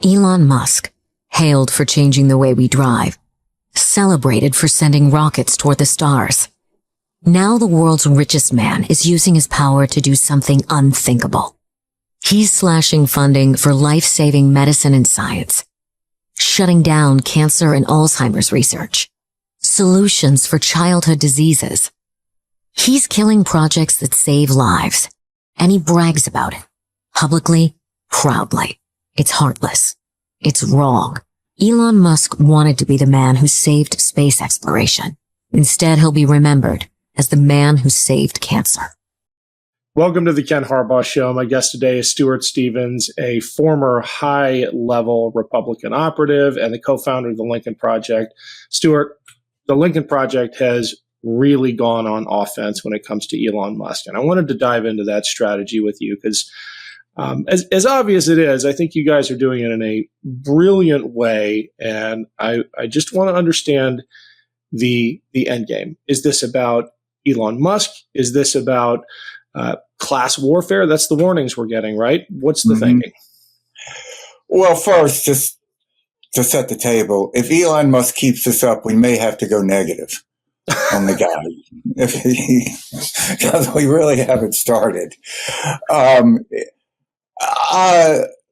Elon Musk, hailed for changing the way we drive, celebrated for sending rockets toward the stars. Now the world's richest man is using his power to do something unthinkable. He's slashing funding for life-saving medicine and science, shutting down cancer and Alzheimer's research, solutions for childhood diseases. He's killing projects that save lives, and he brags about it, publicly, proudly. It's heartless. It's wrong. Elon Musk wanted to be the man who saved space exploration. Instead, he'll be remembered as the man who saved cancer. Welcome to the Ken Harbaugh Show. My guest today is Stuart Stevens, a former high-level Republican operative and the co-founder of the Lincoln Project. Stuart, the Lincoln Project has really gone on offense when it comes to Elon Musk, and I wanted to dive into that strategy with you because as obvious it is, I think you guys are doing it in a brilliant way, and I just want to understand the end game. Is this about Elon Musk? Is this about class warfare? That's the warnings we're getting, right? What's the thinking? Well, first, just to set the table, if Elon Musk keeps this up, we may have to go negative on the guy. Because we really haven't started.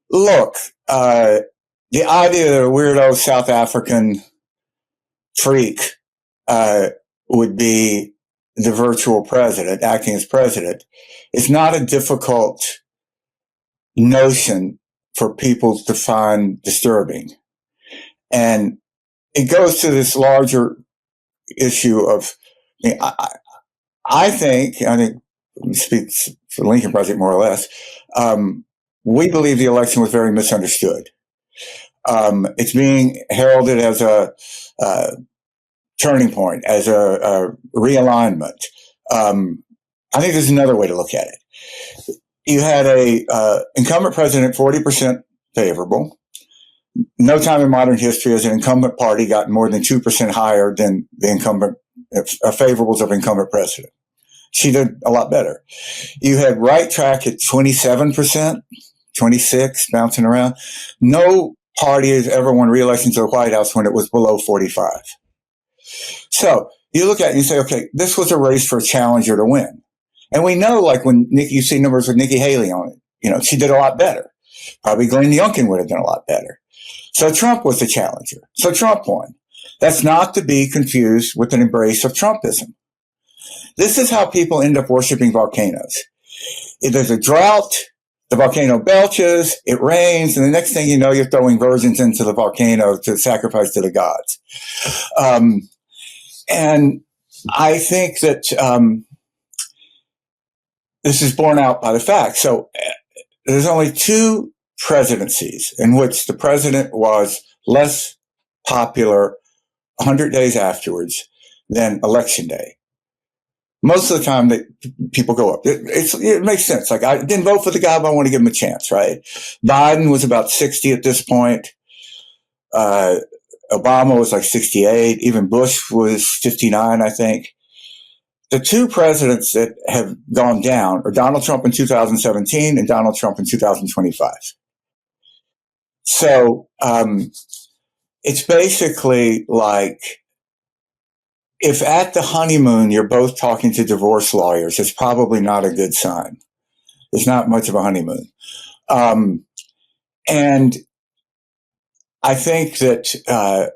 Look, the idea that a weirdo South African freak would be the virtual president, acting as president, is not a difficult notion for people to find disturbing. And it goes to this larger issue of, I think, speaks for the Lincoln Project more or less, we believe the election was very misunderstood. It's being heralded as a turning point, as a realignment. I think there's another way to look at it. You had a incumbent president 40% favorable. No time in modern history has an incumbent party gotten more than 2% higher than the incumbent favorables of incumbent president. She did a lot better. You had right track at 27%, 26, bouncing around. No party has ever won re-election to the White House when it was below 45. So you look at it and you say, okay, this was a race for a challenger to win. And we know, like when you see numbers with Nikki Haley on it, she did a lot better. Probably Glenn Youngkin would have done a lot better. So Trump was the challenger. So Trump won. That's not to be confused with an embrace of Trumpism. This is how people end up worshiping volcanoes. If there's a drought, the volcano belches, it rains, and the next thing you know, you're throwing virgins into the volcano to sacrifice to the gods. And I think that this is borne out by the fact. So there's only two presidencies in which the president was less popular 100 days afterwards than election day. Most of the time that people go up. It makes sense. Like, I didn't vote for the guy, but I want to give him a chance, right? Biden was about 60 at this point. Obama was like 68. Even Bush was 59, I think. The two presidents that have gone down are Donald Trump in 2017 and Donald Trump in 2025. So it's basically like, if at the honeymoon you're both talking to divorce lawyers, it's probably not a good sign. There's not much of a honeymoon. And I think that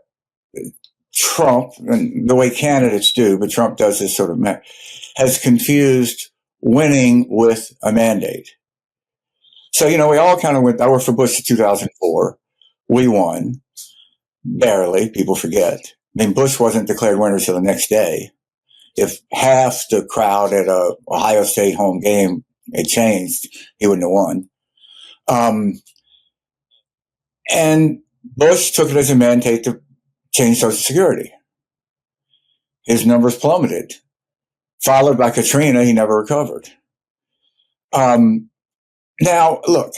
Trump, and the way candidates do, but Trump does this sort of, has confused winning with a mandate. So, we all kind of went, I worked for Bush in 2004. We won. Barely. People forget. Bush wasn't declared winner till the next day. If half the crowd at a Ohio State home game had changed, he wouldn't have won. And Bush took it as a mandate to change Social Security. His numbers plummeted. Followed by Katrina, he never recovered. Now, look,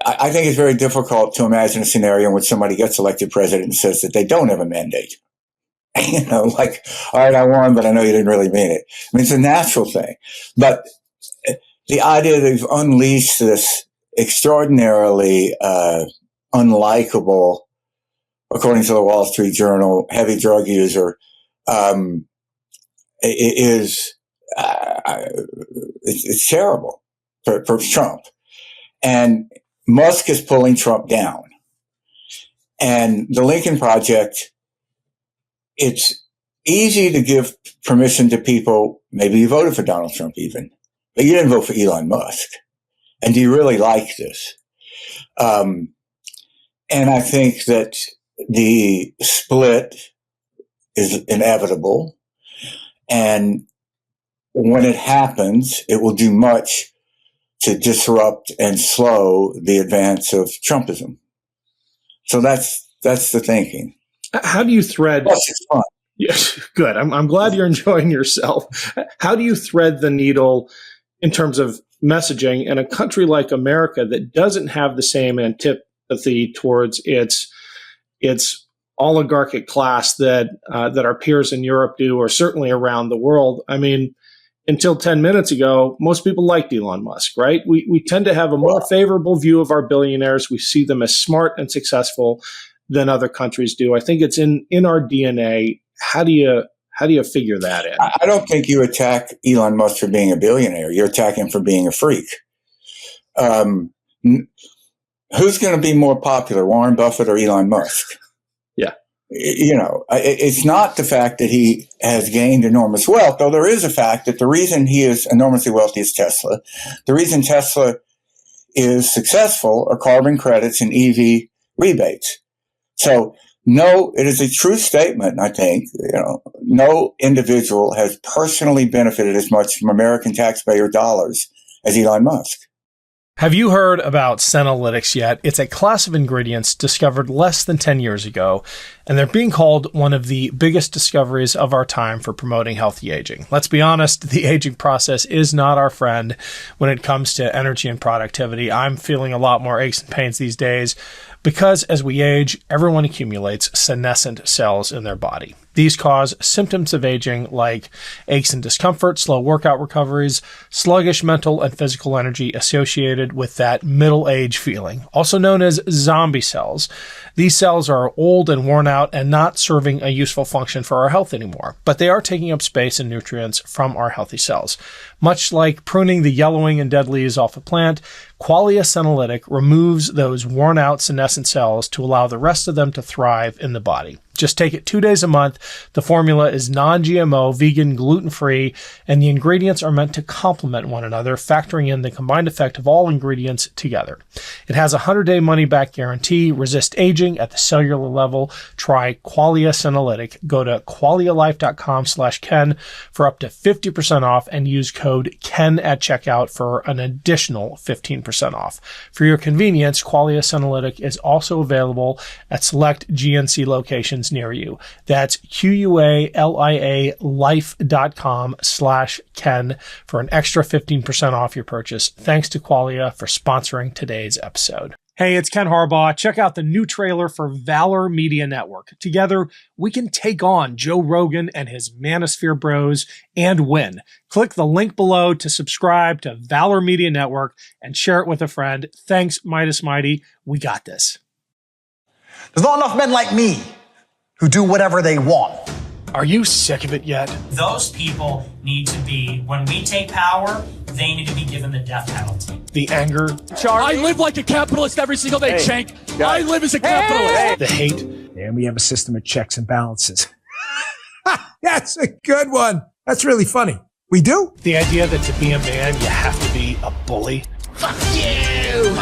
I think it's very difficult to imagine a scenario in which somebody gets elected president and says that they don't have a mandate. Like, all right, I won, but I know you didn't really mean it. It's a natural thing. But the idea that we've unleashed this extraordinarily unlikable, according to the Wall Street Journal, heavy drug user, it's terrible for Trump. And Musk is pulling Trump down. And the Lincoln Project, it's easy to give permission to people. Maybe you voted for Donald Trump even, but you didn't vote for Elon Musk. And do you really like this? And I think that the split is inevitable. And when it happens, it will do much to disrupt and slow the advance of Trumpism. So that's the thinking. How do you thread? Plus, it's fun. Yes, good. I'm glad you're enjoying yourself. How do you thread the needle in terms of messaging in a country like America that doesn't have the same antipathy towards its oligarchic class that our peers in Europe do, or certainly around the world? I mean, until 10 minutes ago, most people liked Elon Musk, right? We tend to have a more favorable view of our billionaires. We see them as smart and successful than other countries do. I think it's in our DNA. How do you figure that in? I don't think you attack Elon Musk for being a billionaire. You're attacking him for being a freak. Who's going to be more popular, Warren Buffett or Elon Musk? Yeah. You know, it's not the fact that he has gained enormous wealth, though there is a fact that the reason he is enormously wealthy is Tesla. The reason Tesla is successful are carbon credits and EV rebates. So, no, it is a true statement, I think. You know, no individual has personally benefited as much from American taxpayer dollars as Elon Musk. Have you heard about senolytics yet? It's a class of ingredients discovered less than 10 years ago, and they're being called one of the biggest discoveries of our time for promoting healthy aging. Let's be honest, the aging process is not our friend when it comes to energy and productivity. I'm feeling a lot more aches and pains these days because as we age, everyone accumulates senescent cells in their body. These cause symptoms of aging like aches and discomfort, slow workout recoveries, sluggish mental and physical energy associated with that middle age feeling, also known as zombie cells. These cells are old and worn out and not serving a useful function for our health anymore, but they are taking up space and nutrients from our healthy cells. Much like pruning the yellowing and dead leaves off a plant, Qualia Senolytic removes those worn out senescent cells to allow the rest of them to thrive in the body. Just take it 2 days a month. The formula is non-GMO, vegan, gluten-free, and the ingredients are meant to complement one another, factoring in the combined effect of all ingredients together. It has a 100-day money-back guarantee, resist aging at the cellular level. Try Qualia Senolytic. Go to qualialife.com/Ken for up to 50% off and use code KEN at checkout for an additional 15% off. For your convenience, Qualia Senolytic is also available at select GNC locations near you. That's QUALIA life.com/Ken for an extra 15% off your purchase. Thanks to Qualia for sponsoring today's episode. Hey, it's Ken Harbaugh. Check out the new trailer for Valor Media Network. Together, we can take on Joe Rogan and his Manosphere Bros and win. Click the link below to subscribe to Valor Media Network and share it with a friend. Thanks, Midas Mighty. We got this. There's not enough men like me who do whatever they want. Are you sick of it yet? Those people need to be, when we take power, they need to be given the death penalty. The anger. I live like a capitalist every single day, Cenk. I live as a capitalist. The hate. And we have a system of checks and balances. That's a good one. That's really funny. We do? The idea that to be a man, you have to be a bully. Fuck you!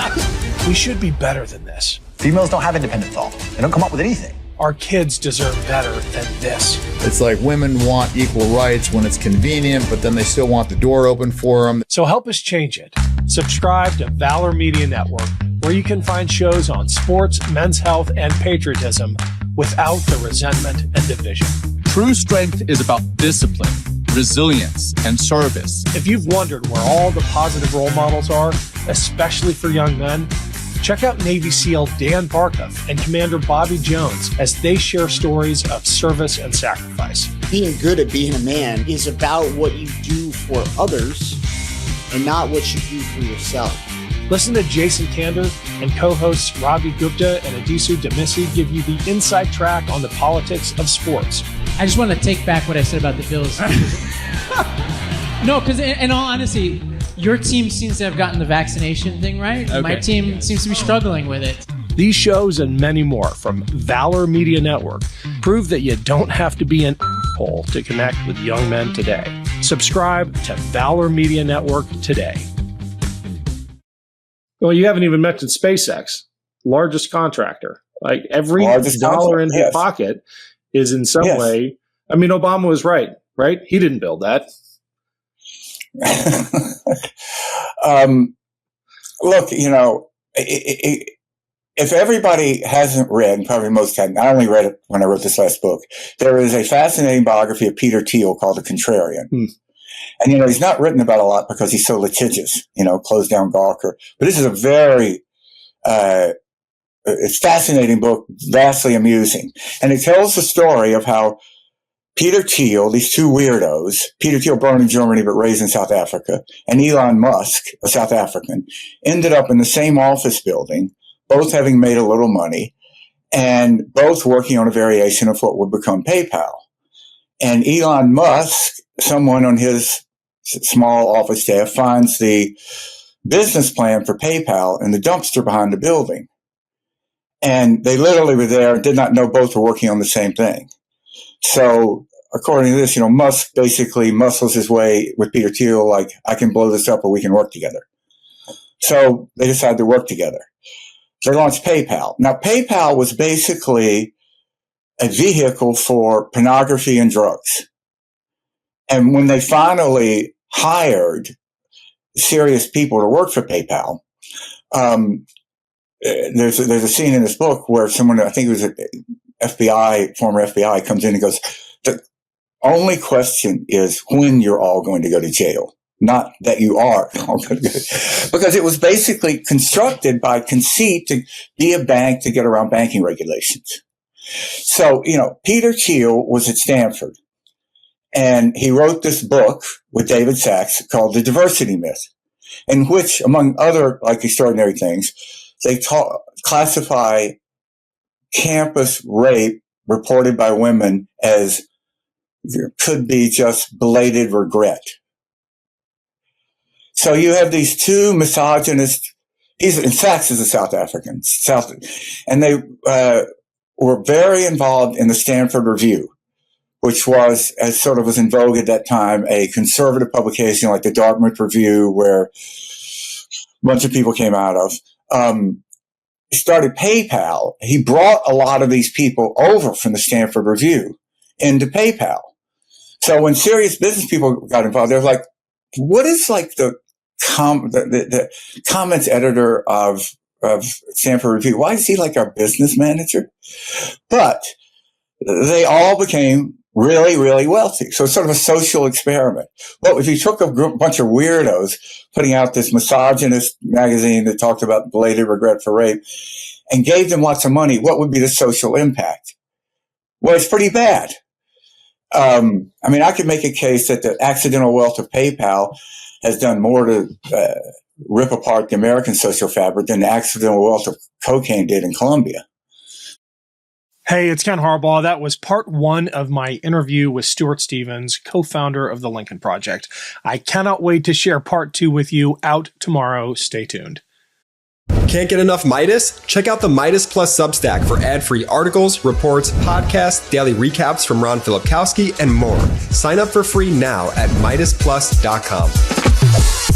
We should be better than this. Females don't have independent thought. They don't come up with anything. Our kids deserve better than this. It's like women want equal rights when it's convenient, but then they still want the door open for them. So help us change it. Subscribe to Valor Media Network, where you can find shows on sports, men's health, and patriotism without the resentment and division. True strength is about discipline, resilience, and service. If you've wondered where all the positive role models are, especially for young men, check out Navy SEAL Dan Barkov and Commander Bobby Jones as they share stories of service and sacrifice. Being good at being a man is about what you do for others and not what you do for yourself. Listen to Jason Kander and co-hosts Ravi Gupta and Adisu Demisi give you the inside track on the politics of sports. I just want to take back what I said about the Bills. No, because in all honesty, your team seems to have gotten the vaccination thing right. Okay. My team seems to be struggling with it. These shows and many more from Valor Media Network prove that you don't have to be an asshole to connect with young men today. Subscribe to Valor Media Network today. Well, you haven't even mentioned SpaceX, largest contractor. Like every dollar in his pocket is in some way. I mean, Obama was right? He didn't build that. Look, if everybody hasn't read, and probably most hadn't, I only read it when I wrote this last book, there is a fascinating biography of Peter Thiel called The Contrarian. And, he's not written about a lot because he's so litigious, closed down Gawker. But this is a very it's fascinating book, vastly amusing. And it tells the story of how Peter Thiel, these two weirdos, Peter Thiel born in Germany but raised in South Africa, and Elon Musk, a South African, ended up in the same office building, both having made a little money, and both working on a variation of what would become PayPal. And Elon Musk, someone on his small office staff, finds the business plan for PayPal in the dumpster behind the building. And they literally were there and did not know both were working on the same thing. So according to this, Musk basically muscles his way with Peter Thiel, like, I can blow this up or we can work together. So they decided to work together. They launched PayPal. Now, PayPal was basically a vehicle for pornography and drugs. And when they finally hired serious people to work for PayPal, there's a scene in this book where someone, I think it was an former FBI, comes in and goes, the only question is when you're all going to go to jail, not that you are all going to go. Because it was basically constructed by conceit to be a bank to get around banking regulations. So, Peter Thiel was at Stanford, and he wrote this book with David Sachs called The Diversity Myth, in which, among other extraordinary things, they classify campus rape reported by women as could be just belated regret. So you have these two misogynist, Sachs is a South African, and they were very involved in the Stanford Review, which was, as sort of was in vogue at that time, a conservative publication like the Dartmouth Review, where a bunch of people came out of. He started PayPal. He brought a lot of these people over from the Stanford Review into PayPal. So when serious business people got involved, they were like, what is the comments editor of Stanford Review? Why is he like our business manager? But they all became really, really wealthy. So it's sort of a social experiment. Well, if you took a bunch of weirdos putting out this misogynist magazine that talked about belated regret for rape and gave them lots of money, what would be the social impact? Well, it's pretty bad. I could make a case that the accidental wealth of PayPal has done more to rip apart the American social fabric than the accidental wealth of cocaine did in Colombia. Hey, it's Ken Harbaugh. That was part 1 of my interview with Stuart Stevens, co-founder of the Lincoln Project. I cannot wait to share part 2 with you, out tomorrow. Stay tuned. Can't get enough Meidas? Check out the Meidas Plus Substack for ad-free articles, reports, podcasts, daily recaps from Ron Filipkowski, and more. Sign up for free now at MeidasPlus.com.